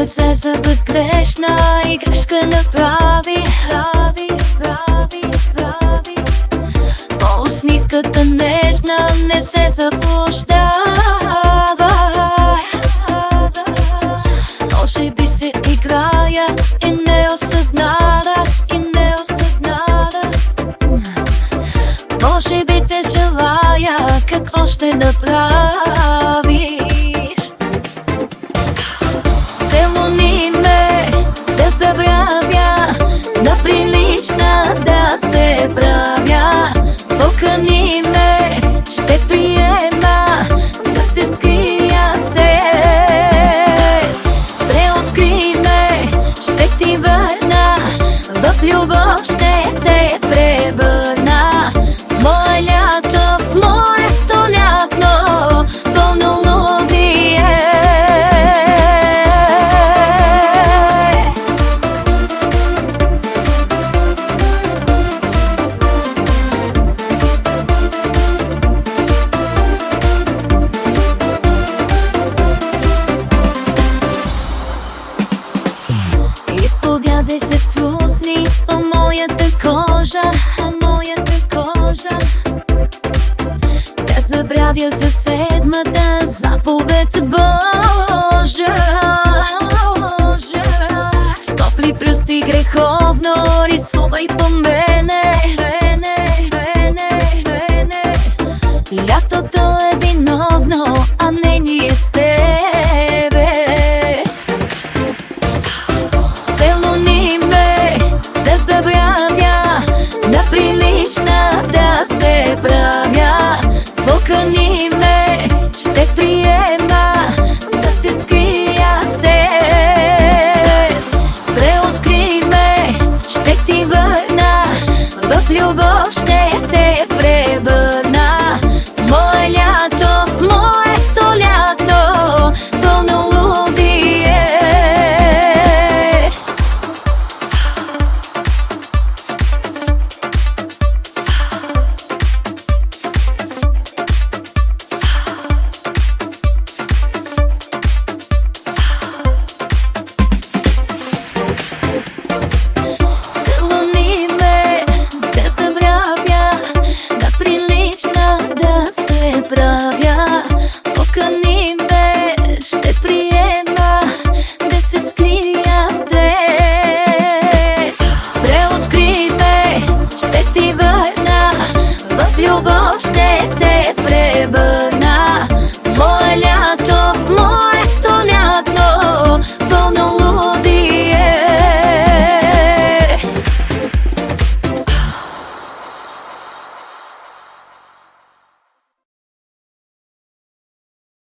сърце за безгрешна и грешка направи. По-усмиската нежна не се заблуждава. Може би се играя и не осъзнаваш, Може би те желая, какво ще направиш? Целуни ме, да забравя, на прилична да се правя. Покани ме, ще приема да се скрия в теб. Преоткри ме, ще ти върна, в любов ще те превърна. Мое лято, в моето лято, пълнолудие. Изповядай се с усни по моята кожа, да забравя за седмата заповед